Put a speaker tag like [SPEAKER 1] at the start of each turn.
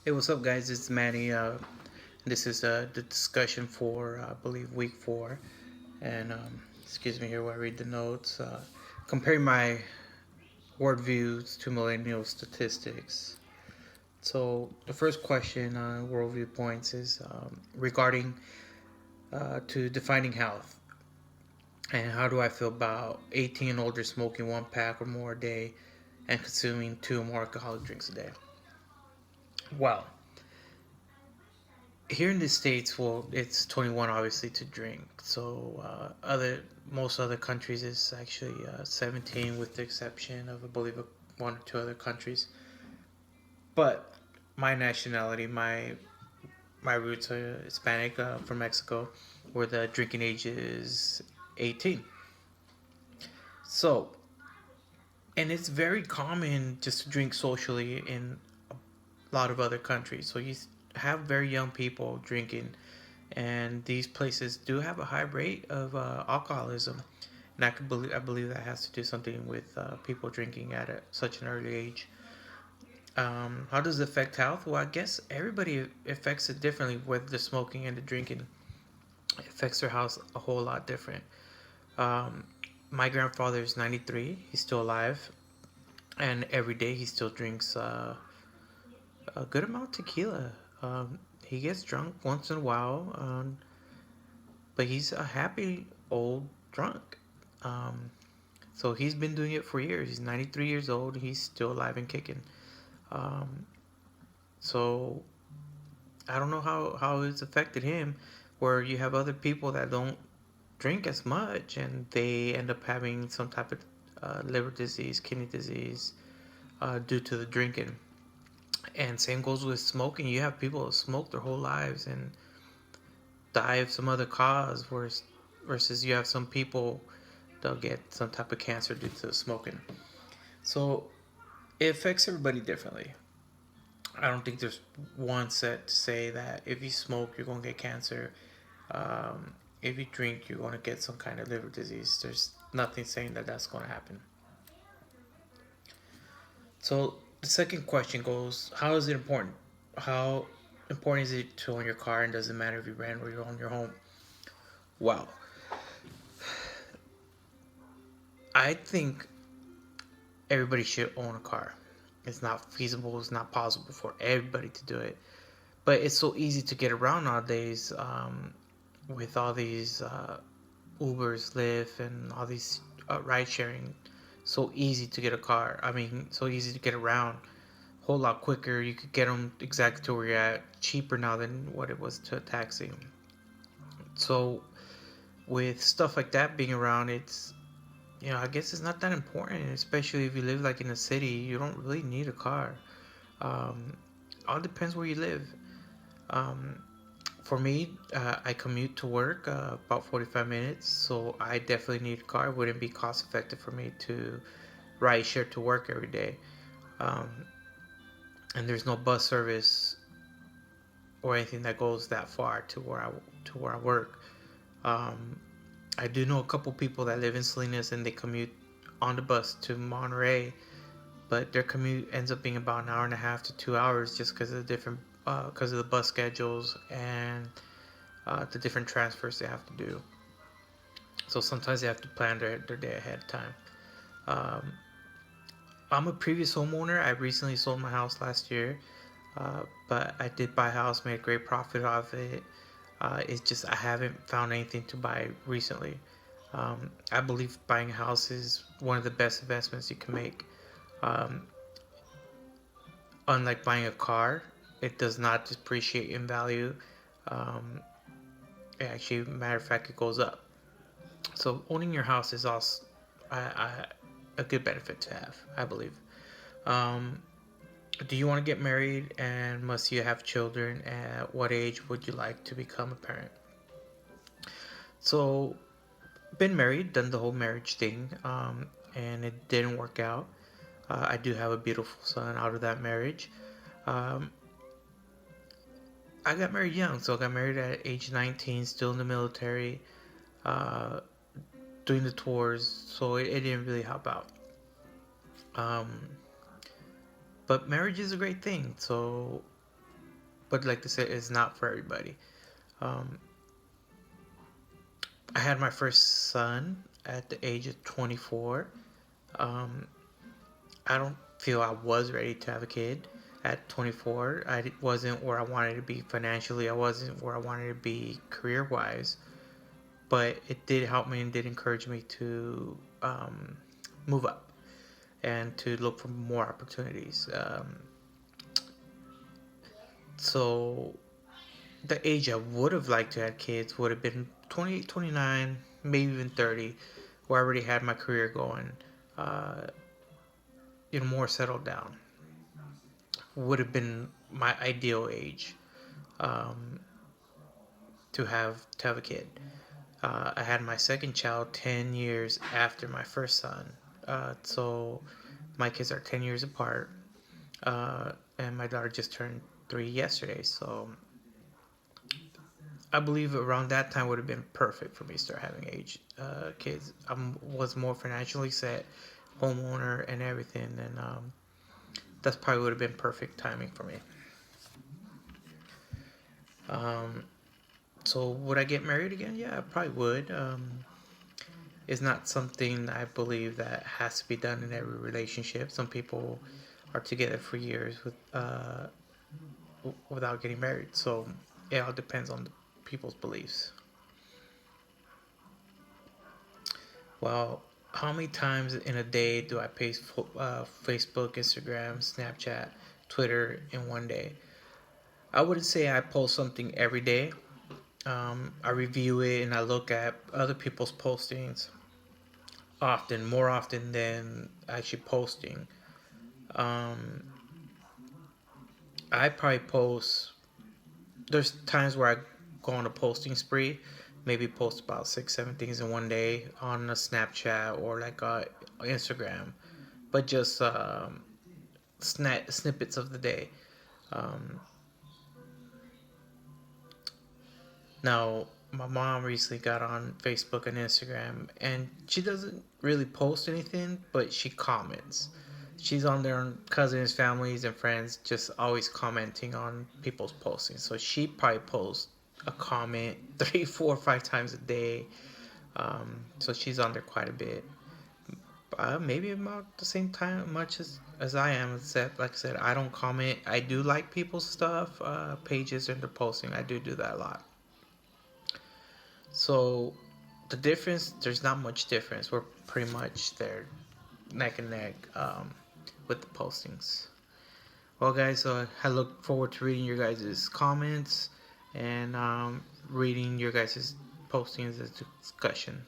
[SPEAKER 1] Hey, what's up, guys? It's Manny. This is the discussion for, I believe, week four. And excuse me here while I read the notes. Comparing my worldviews to millennial statistics. So, the first question on worldview points is regarding to defining health. And how do I feel about 18 and older smoking one pack or more a day and consuming two or more alcoholic drinks a day? Well, here in the states, well, it's 21 obviously to drink. So other most other countries is actually 17, with the exception of I believe one or two other countries. But my nationality, my roots are Hispanic, from Mexico, where the drinking age is 18. So, and it's very common just to drink socially in a lot of other countries. So you have very young people drinking, and these places do have a high rate of alcoholism. And I believe that has to do something with people drinking at such an early age. How does it affect health? Well, I guess everybody affects it differently. With the smoking and the drinking, it affects their health a whole lot different. Um, my grandfather is 93. He's still alive, and every day he still drinks a good amount of tequila. He gets drunk once in a while, but he's a happy old drunk. Um, so he's been doing it for years. He's 93 years old. He's still alive and kicking. Um, so I don't know how it's affected him, where you have other people that don't drink as much and they end up having some type of liver disease, kidney disease, due to the drinking. And same goes with smoking. You have people that smoke their whole lives and die of some other cause, versus you have some people they'll get some type of cancer due to smoking. So it affects everybody differently. I don't think there's one set to say that if you smoke you're going to get cancer. If you drink you're going to get some kind of liver disease. There's nothing saying that that's going to happen. So the second question goes, how is it important? How important is it to own your car, and does it matter if you rent or you own your home? Well, I think everybody should own a car. It's not feasible, it's not possible for everybody to do it. But it's so easy to get around nowadays, with all these Ubers, Lyft, and all these ride sharing. So easy to get a car. I mean, so easy to get around. A whole lot quicker. You could get them exactly to where you're at, cheaper now than what it was to a taxi. So with stuff like that being around, it's, I guess it's not that important, especially if you live like in a city. You don't really need a car. Um, all depends where you live. Um, for me, I commute to work about 45 minutes, so I definitely need a car. It wouldn't be cost effective for me to ride share to work every day. Um, and there's no bus service or anything that goes that far to where I work. Um, I do know a couple people that live in Salinas and they commute on the bus to Monterey, but their commute ends up being about an hour and a half to 2 hours, just because of the different because of the bus schedules and the different transfers they have to do. So sometimes they have to plan their day ahead of time. Um, I'm a previous homeowner. I recently sold my house last year, but I did buy a house, made a great profit off it. It's just I haven't found anything to buy recently. I believe buying a house is one of the best investments you can make. Um, Unlike buying a car, it does not depreciate in value. Um, Actually, matter of fact, it goes up. So owning your house is also a good benefit to have, I believe. Um, do you want to get married, and must you have children? At what age would you like to become a parent? So, been married, done the whole marriage thing, and it didn't work out. I do have a beautiful son out of that marriage. Um, I got married young, so I got married at age 19, still in the military, uh, doing the tours, so it didn't really help out. Um, but marriage is a great thing, so but like I said, it's not for everybody. Um, I had my first son at the age of 24. Um, I don't feel I was ready to have a kid at 24. I wasn't where I wanted to be financially. I wasn't where I wanted to be career wise. But it did help me and did encourage me to move up and to look for more opportunities. So the age I would have liked to have kids would have been 28, 29, maybe even 30, where I already had my career going, uh, more settled down. Would have been my ideal age um, to have a kid. I had my second child 10 years after my first son. So my kids are 10 years apart. And my daughter just turned 3 yesterday. So I believe around that time would have been perfect for me to start having kids. I was more financially set, homeowner and everything. And that's probably would have been perfect timing for me. Um, so would I get married again? Yeah, I probably would. It's not something I believe that has to be done in every relationship. Some people are together for years without getting married. So it all depends on the people's beliefs. Well, how many times in a day do I post Facebook, Instagram, Snapchat, Twitter in one day? I wouldn't say I post something every day. I review it and I look at other people's postings often, more often than actually posting. Um, I probably post. There's times where I go on a posting spree, maybe post about 6, 7 things in one day on a Snapchat or like Instagram, but just snippets of the day. Um, Now, my mom recently got on Facebook and Instagram, and she doesn't really post anything, but she comments. She's on there on cousins, families, and friends, just always commenting on people's postings. So she probably posts a comment 3, 4, 5 times a day. So she's on there quite a bit. Maybe about the same time, much as I am. Except, like I said, I don't comment. I do like people's stuff, pages, and their posting. I do that a lot. So the difference, there's not much difference. We're pretty much there, neck and neck, with the postings. Well, guys, so I look forward to reading your guys' comments and reading your guys' postings as discussion.